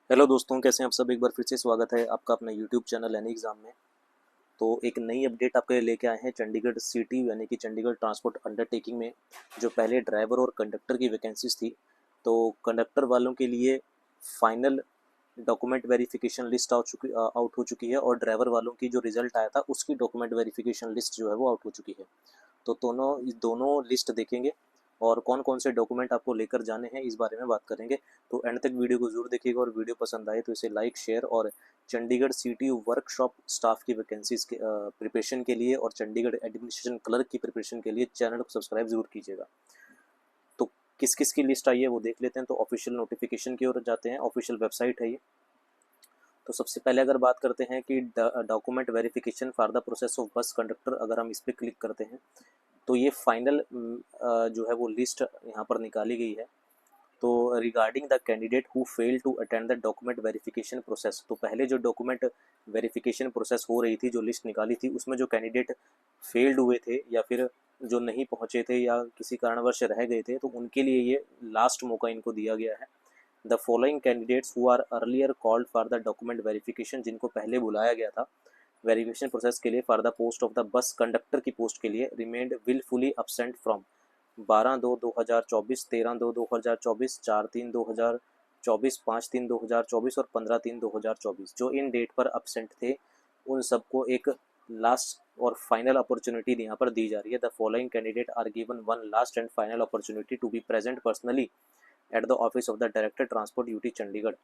Hello दोस्तों, कैसे हैं आप सब। एक बार फिर से स्वागत है आपका अपना यूट्यूब चैनल एनी एग्ज़ाम में। तो एक नई अपडेट आपके लिए लेके आए हैं चंडीगढ़ सिटी यानी कि चंडीगढ़ ट्रांसपोर्ट अंडरटेकिंग में। जो पहले ड्राइवर और कंडक्टर की वैकेंसीज थी, तो कंडक्टर वालों के लिए final document verification list out हो चुकी है, और ड्राइवर वालों की जो रिजल्ट आया था उसकी डॉक्यूमेंट वेरिफिकेशन लिस्ट जो है वो आउट हो चुकी है। तो दोनों लिस्ट देखेंगे, और कौन कौन से डॉक्यूमेंट आपको लेकर जाने हैं इस बारे में बात करेंगे। तो एंड तक वीडियो को जरूर देखिएगा, और वीडियो पसंद आए तो इसे लाइक शेयर, और चंडीगढ़ सिटी वर्कशॉप स्टाफ की वैकेंसीज के प्रिपरेशन के लिए और चंडीगढ़ एडमिनिस्ट्रेशन क्लर्क की प्रिपरेशन के लिए चैनल को सब्सक्राइब जरूर कीजिएगा। तो किस किस की लिस्ट आई है वो देख लेते हैं। तो ऑफिशियल नोटिफिकेशन की ओर जाते हैं, ऑफिशियल वेबसाइट है ये। तो सबसे पहले अगर बात करते हैं कि document verification for the process of bus conductor, अगर हम इस पर क्लिक करते हैं तो ये फाइनल जो है वो लिस्ट यहाँ पर निकाली गई है। तो regarding the candidate who fail to attend the document verification process, तो पहले जो डॉक्यूमेंट वेरिफिकेशन प्रोसेस हो रही थी, जो लिस्ट निकाली थी, उसमें जो कैंडिडेट फेल्ड हुए थे या फिर जो नहीं पहुंचे थे या किसी कारणवश रह गए थे, तो उनके लिए ये लास्ट मौका इनको दिया गया है। The following candidates who are earlier called for the document verification, जिनको पहले बुलाया गया था वेरिफिकेशन प्रोसेस के लिए for the post of the bus conductor की पोस्ट के लिए, रिमेन्ड विलफुली अपसेंट फ्रॉम 12/2/2024, 13/2/2024, 4/3/2024, 5/3/2024 और 15/3/2024 जो इन डेट पर अपसेंट थे, उन सबको एक लास्ट और फाइनल अपॉर्चुनिटी यहाँ पर दी जा रही है। The following candidate are given one last and final opportunity to be present personally at the office of the director transport UT Chandigarh.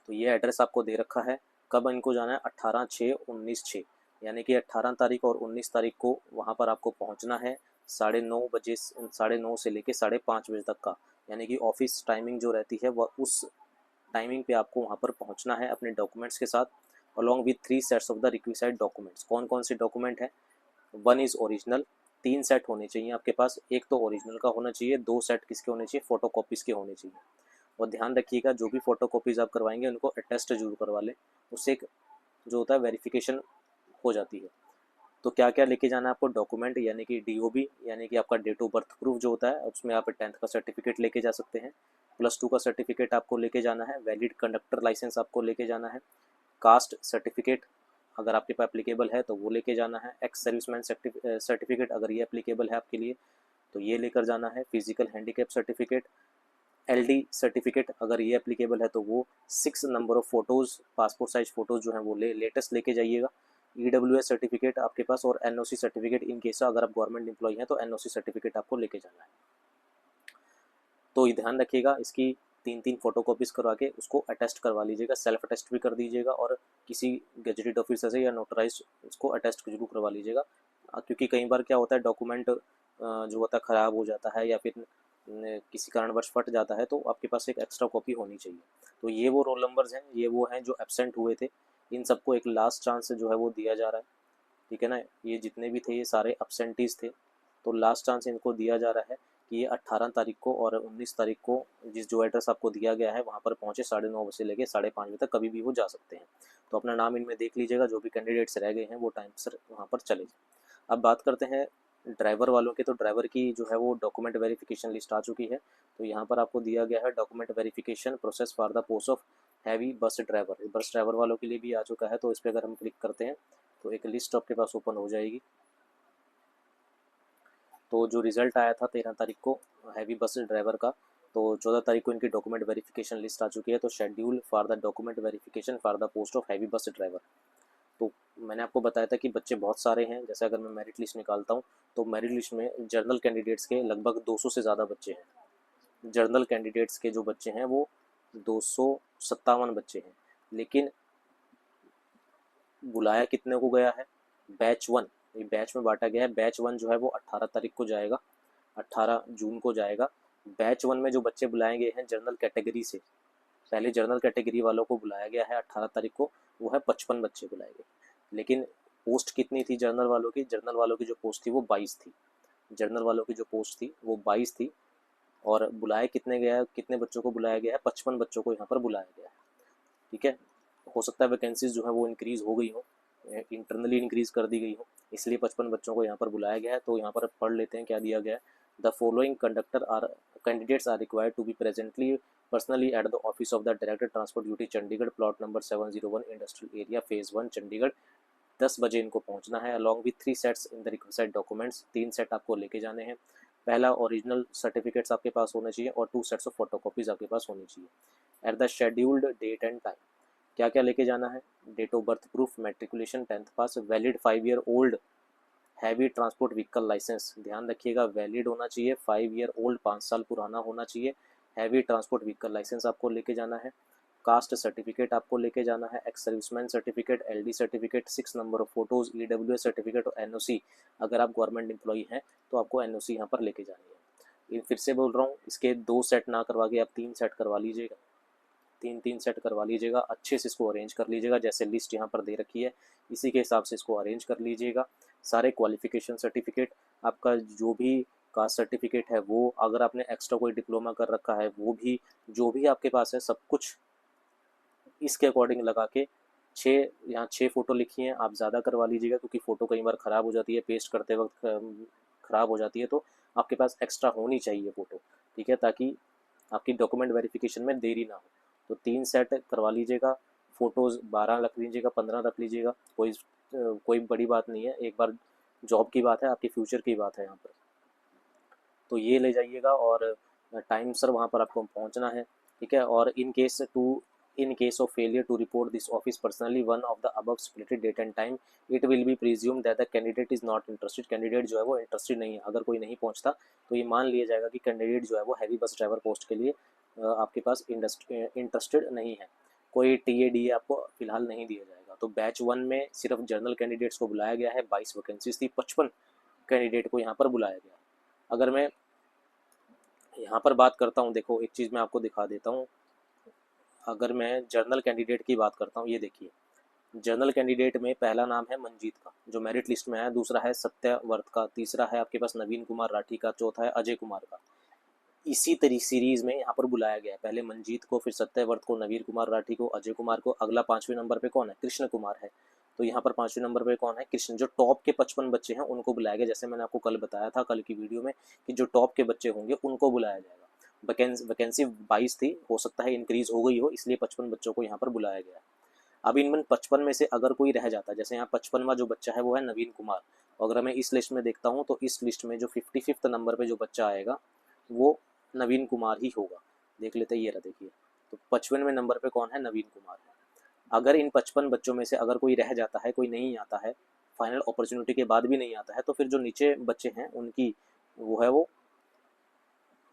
तो ये एड्रेस आपको दे रखा है। कब इनको जाना है? 18/6/19/6, यानी कि 18 तारीख और 19 तारीख को वहाँ पर आपको पहुँचना है। 9:30 बजे, 9:30 से लेके 5:30 बजे तक का, यानी कि ऑफिस टाइमिंग जो रहती है वह उस टाइमिंग पे आपको वहाँ पर पहुँचना है अपने डॉक्यूमेंट्स के साथ, along with 3 sets of the requisite documents. कौन कौन से डॉक्यूमेंट है? वन इज़ ओरिजिनल, 3 सेट होने चाहिए आपके पास। एक तो ओरिजिनल का होना चाहिए, 2 सेट किसके होने चाहिए? फोटो कॉपीज़ के होने चाहिए। और ध्यान रखिएगा, जो भी फोटो कॉपीज़ आप करवाएंगे उनको अटेस्ट जरूर करवा लें, उससे एक जो होता है वेरिफिकेशन हो जाती है। तो क्या क्या लेके जाना है आपको? डॉक्यूमेंट यानी कि डीओबी, यानी कि आपका डेट ऑफ बर्थ प्रूफ जो होता है, उसमें आप 10th का सर्टिफिकेट लेके जा सकते हैं। +2 का सर्टिफिकेट आपको लेके जाना है। वैलिड कंडक्टर लाइसेंस आपको लेके जाना है। कास्ट सर्टिफिकेट अगर आपके पास एप्लीकेबल है तो वो लेके जाना है। एक्स सर्विसमैन सर्टिफिकेट अगर ये एप्लीकेबल है आपके लिए तो ये लेकर जाना है। Physical handicap certificate, LD certificate अगर ये एप्लीकेबल है तो वो। 6 number of photos, passport size photos जो हैं वो लेटेस्ट लेके जाइएगा। ईडब्ल्यूएस सर्टिफिकेट आपके पास, और एनओसी सर्टिफिकेट इन केस अगर आप गवर्नमेंट एम्प्लॉय हैं तो एनओसी सर्टिफिकेट आपको लेके जाना है। तो ये ध्यान रखिएगा, इसकी 3-3 फोटो कॉपीज़ करवा के उसको अटेस्ट करवा लीजिएगा। सेल्फ अटेस्ट भी कर दीजिएगा, और किसी गेजेटेड ऑफिसर से या नोटराइज उसको अटेस्ट जरूर करवा लीजिएगा। क्योंकि कई बार क्या होता है, डॉक्यूमेंट जो होता है ख़राब हो जाता है या फिर किसी कारणवश फट जाता है, तो आपके पास एक एक्स्ट्रा कॉपी होनी चाहिए। तो ये वो रोल नंबर्स हैं, ये वो हैं जो एब्सेंट हुए थे। इन सबको एक लास्ट चांस जो है वो दिया जा रहा है, ठीक है ना। ये जितने भी थे ये सारे अपसेंटीज थे, तो लास्ट चांस इनको दिया जा रहा है कि ये 18 तारीख को और 19 तारीख को जिस जो एड्रेस आपको दिया गया है वहाँ पर पहुँचे 9:30 से लेकर 5:30 बजे तक, कभी भी वो जा सकते हैं। तो अपना नाम इनमें देख लीजिएगा, जो भी कैंडिडेट्स रह गए हैं वो टाइम से वहाँ पर चले जाए। अब बात करते हैं ड्राइवर वालों के। तो ड्राइवर की जो है वो डॉक्यूमेंट वेरिफिकेशन लिस्ट आ चुकी है। तो यहाँ पर आपको दिया गया है document verification process for the post of heavy bus driver. Bus driver वालों के लिए भी आ चुका है। तो इस पर अगर हम क्लिक करते हैं तो एक लिस्ट आपके पास ओपन हो जाएगी। तो जो रिज़ल्ट आया था 13 तारीख को हैवी बस ड्राइवर का, तो 14 तारीख को इनकी डॉक्यूमेंट वेरिफिकेशन लिस्ट आ चुकी है। तो schedule for the document verification for the post of heavy bus driver. तो मैंने आपको बताया था कि बच्चे बहुत सारे हैं। जैसे अगर मैं मेरिट लिस्ट निकालता हूँ तो मेरिट लिस्ट में जनरल कैंडिडेट्स के लगभग 200 से ज़्यादा बच्चे हैं। जनरल कैंडिडेट्स के जो बच्चे हैं वो 257 बच्चे हैं। लेकिन बुलाया कितने को गया है? बैच 1, ये बैच में बांटा गया है। बैच 1 जो है वो 18 तारीख को जाएगा, 18 जून को जाएगा। बैच 1 में जो बच्चे बुलाए गए हैं जनरल कैटेगरी से, पहले जनरल कैटेगरी वालों को बुलाया गया है 18 तारीख को, वो है 55 बच्चे बुलाए गए। लेकिन पोस्ट कितनी थी जनरल वालों की? जनरल वालों की जो पोस्ट थी वो 22 थी। जनरल वालों की जो पोस्ट थी वो 22 थी। और बुलाए कितने गया, कितने बच्चों को बुलाया गया है? 55 बच्चों को यहाँ पर बुलाया गया है, ठीक है। हो सकता है वैकेंसीज जो है वो इंक्रीज़ हो गई हो, इंटरनली इंक्रीज़ कर दी गई हो, इसलिए 55 बच्चों को यहाँ पर बुलाया गया है। तो यहाँ पर पढ़ लेते हैं क्या दिया गया है। The following conductor are candidates are required to be presently personally at the office of the director transport duty Chandigarh, plot number 701 industrial area, phase 1 Chandigarh. 10 बजे इनको पहुंचना है। Along with 3 sets in the requested documents, 3 set आपको लेके जाने हैं। पहला original certificates आपके पास होने चाहिए और 2 सेट्स ऑफ फोटोकॉपीज आपके पास होनी चाहिए। At the scheduled date and time क्या क्या लेके जाना है? Date of birth proof, matriculation, 10th पास, valid 5 year old heavy transport vehicle license, ध्यान रखिएगा वैलिड होना चाहिए, 5 ईयर ओल्ड 5 साल पुराना होना चाहिए। हैवी ट्रांसपोर्ट व्हीकल लाइसेंस आपको लेके जाना है। कास्ट सर्टिफिकेट आपको लेके जाना है। Ex serviceman certificate, LD certificate, 6 number of photos, EWS certificate और NOC। अगर आप गवर्नमेंट एम्प्लॉई हैं तो आपको NOC यहाँ पर लेके जानी है। ये फिर से बोल रहा हूँ, इसके 2 सेट ना करवा के आप 3 सेट करवा लीजिएगा, 3 सेट करवा लीजिएगा। अच्छे से इसको अरेंज कर लीजिएगा, जैसे लिस्ट यहाँ पर दे रखी है इसी के हिसाब से इसको अरेंज कर लीजिएगा। सारे क्वालिफिकेशन सर्टिफिकेट, आपका जो भी कास्ट सर्टिफिकेट है वो, अगर आपने एक्स्ट्रा कोई डिप्लोमा कर रखा है वो भी, जो भी आपके पास है सब कुछ इसके अकॉर्डिंग लगा के 6 यहाँ 6 फ़ोटो लिखी हैं, आप ज़्यादा करवा लीजिएगा क्योंकि फ़ोटो कई बार ख़राब हो जाती है, पेस्ट करते वक्त ख़राब हो जाती है, तो आपके पास एक्स्ट्रा होनी चाहिए फ़ोटो, ठीक है, ताकि आपकी डॉक्यूमेंट वेरिफिकेशन में देरी ना हो। तो 3 सेट करवा लीजिएगा। फ़ोटोज़ 12 रख लीजिएगा, 15 रख लीजिएगा, कोई बड़ी बात नहीं है। एक बार जॉब की बात है, आपके फ्यूचर की बात है यहाँ पर, तो ये ले जाइएगा और टाइम सर वहाँ पर आपको पहुँचना है, ठीक है। और in case of failure to report this office personally one of the above stipulated date and time, it will be presumed that the candidate is not interested। Candidate जो है वो इंटरेस्टेड नहीं है। अगर कोई नहीं पहुंचता तो ये मान लिया जाएगा कि कैंडिडेट जो है वो हैवी बस ड्राइवर पोस्ट के लिए आपके पास इंटरेस्टेड नहीं है। कोई TADA आपको फिलहाल नहीं दिया जाएगा। तो बैच 1 में सिर्फ जनरल कैंडिडेट्स को बुलाया गया है, 22 वैकेंसीज थी, 55 कैंडिडेट को यहाँ पर बुलाया गया। अगर मैं यहाँ पर बात करता हूँ, देखो एक चीज़ मैं आपको दिखा देता हूँ। अगर मैं जनरल कैंडिडेट की बात करता हूँ, ये देखिए जनरल कैंडिडेट में पहला नाम है मंजीत का जो मेरिट लिस्ट में है, दूसरा है सत्यवर्त का, तीसरा है आपके पास नवीन कुमार राठी का, चौथा है अजय कुमार का। इसी तरीके सीरीज में यहाँ पर बुलाया गया है, पहले मंजीत को, फिर सत्यवर्त को, नवीन कुमार राठी को, अजय कुमार को। अगला 5वें नंबर पे कौन है? कृष्ण कुमार है। तो यहाँ पर 5वें नंबर पे कौन है? कृष्ण। जो टॉप के 55 बच्चे हैं उनको बुलाया गया, जैसे मैंने आपको कल बताया था, कल की वीडियो में, कि जो टॉप के बच्चे होंगे उनको बुलाया जाएगा। वैकेंसी 22 थी, हो सकता है इंक्रीज हो गई हो, इसलिए 55 बच्चों को यहाँ पर बुलाया गया। अब इनमें 55 में से अगर कोई रह जाता है, जैसे यहाँ 55वां जो बच्चा है वो है नवीन कुमार, और अगर मैं इस लिस्ट में देखता हूँ तो इस लिस्ट में जो 55th नंबर पे जो बच्चा आएगा वो नवीन कुमार ही होगा। देख लेते हैं, ये रहा देखिए, तो 55वें नंबर पे कौन है? नवीन कुमार है। अगर इन 55 बच्चों में से अगर कोई रह जाता है, कोई नहीं आता है, फाइनल अपॉर्चुनिटी के बाद भी नहीं आता है, तो फिर जो नीचे बच्चे हैं उनकी वो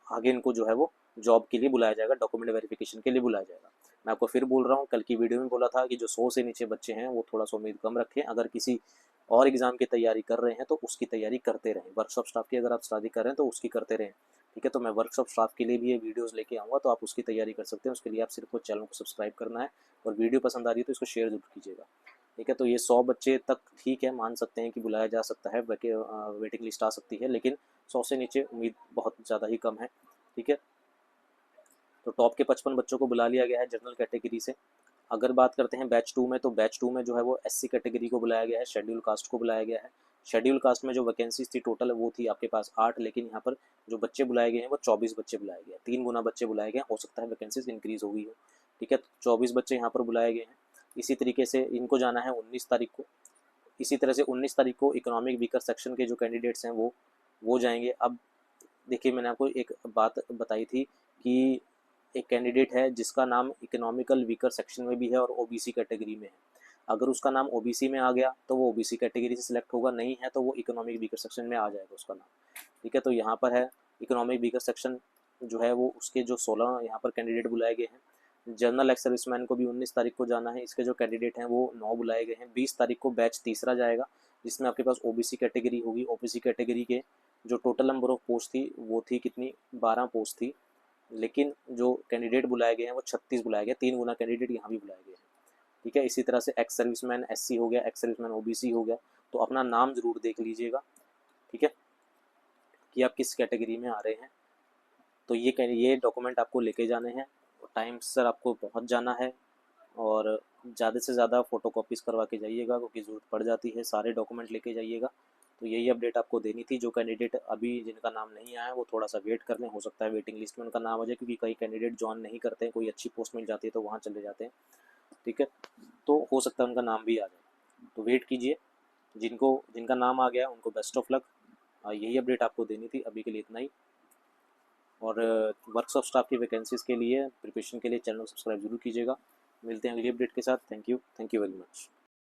आगे इनको जो है वो जॉब के लिए बुलाया जाएगा, डॉक्यूमेंट वेरिफिकेशन के लिए बुलाया जाएगा। मैं आपको फिर बोल रहा हूँ, कल की वीडियो में बोला था कि जो 100 से नीचे बच्चे हैं वो थोड़ा सा उम्मीद कम रखें। अगर किसी और एग्ज़ाम की तैयारी कर रहे हैं तो उसकी तैयारी करते रहें। वर्कशॉप स्टाफ की अगर आप स्टडी कर रहे हैं तो उसकी करते रहें, ठीक है। तो मैं वर्कशॉप स्टाफ के लिए भी ये वीडियोस लेके आऊँगा, तो आप उसकी तैयारी कर सकते हैं। उसके लिए आप सिर्फ चैनल को सब्सक्राइब करना है और वीडियो पसंद आ रही है तो इसको शेयर जरूर कीजिएगा, ठीक है। तो ये 100 बच्चे तक ठीक है, मान सकते हैं कि बुलाया जा सकता है, वेटिंग लिस्ट आ सकती है, लेकिन 100 से नीचे उम्मीद बहुत ज़्यादा ही कम है, ठीक है। तो टॉप के 55 बच्चों को बुला लिया गया है जनरल कैटेगरी से। अगर बात करते हैं बैच 2 में, तो बैच 2 में जो है वो SC कैटेगरी को बुलाया गया है, शेड्यूल कास्ट को बुलाया गया है। शेड्यूल कास्ट में जो वैकेंसीज थी टोटल वो थी आपके पास 8, लेकिन यहाँ पर जो बच्चे बुलाए गए हैं वो 24 बच्चे बुलाए गए हैं, 3 गुना बच्चे बुलाए गए हैं। हो सकता है वैकेंसीज इंक्रीज हो गई हो, ठीक है। 24 बच्चे यहाँ पर बुलाए गए हैं। इसी तरीके से इनको जाना है 19 तारीख को। इसी तरह से 19 तारीख को इकोनॉमिक वीकर सेक्शन के जो कैंडिडेट्स हैं वो जाएंगे। अब देखिए, मैंने आपको एक बात बताई थी कि एक कैंडिडेट है जिसका नाम इकोनॉमिकल वीकर सेक्शन में भी है और OBC कैटेगरी में है। अगर उसका नाम OBC में आ गया तो वो OBC कैटेगरी से सिलेक्ट होगा, नहीं है तो वो इकोनॉमिक वीकर सेक्शन में आ जाएगा उसका नाम, ठीक है। तो यहाँ पर है इकोनॉमिक वीकर सेक्शन जो है वो, उसके जो 16 यहाँ पर कैंडिडेट बुलाए गए हैं। जनरल एक्स सर्विसमैन को भी 19 तारीख को जाना है, इसके जो कैंडिडेट हैं वो 9 बुलाए गए हैं। 20 तारीख को बैच तीसरा जाएगा जिसमें आपके पास OBC कैटेगरी होगी। OBC कैटेगरी के जो टोटल नंबर ऑफ पोस्ट थी वो थी कितनी? 12 पोस्ट थी, लेकिन जो कैंडिडेट बुलाए गए हैं वो 36 बुलाए गए, 3 गुना कैंडिडेट यहाँ भी बुलाए गए हैं, ठीक है। इसी तरह से एक्स सर्विसमैन SC हो गया, एक्स सर्विसमैन OBC हो गया। तो अपना नाम जरूर देख लीजिएगा, ठीक है, कि आप किस कैटेगरी में आ रहे हैं। तो ये डॉक्यूमेंट आपको लेके जाने हैं, टाइम सर आपको पहुँच जाना है, और ज़्यादा से ज़्यादा फ़ोटो कॉपीज़ करवा के जाइएगा क्योंकि ज़रूरत पड़ जाती है। सारे डॉक्यूमेंट लेके जाइएगा, तो यही अपडेट आपको देनी थी। जो कैंडिडेट अभी जिनका नाम नहीं आया वो थोड़ा सा वेट कर लें, हो सकता है वेटिंग लिस्ट में उनका नाम आ जाए, क्योंकि कई कैंडिडेट ज्वाइन नहीं करते हैं, कोई अच्छी पोस्ट मिल जाती है तो वहाँ चले जाते हैं, ठीक है। तो हो सकता है उनका नाम भी आ जाए, तो वेट कीजिए। जिनका नाम आ गया उनको बेस्ट ऑफ लक। यही अपडेट आपको देनी थी, अभी के लिए इतना ही। और वर्क्स ऑफ स्टाफ की वैकेंसीज़ के लिए प्रिपरेशन के लिए चैनल को सब्सक्राइब जरूर कीजिएगा। मिलते हैं अगली अपडेट के साथ। Thank you very much.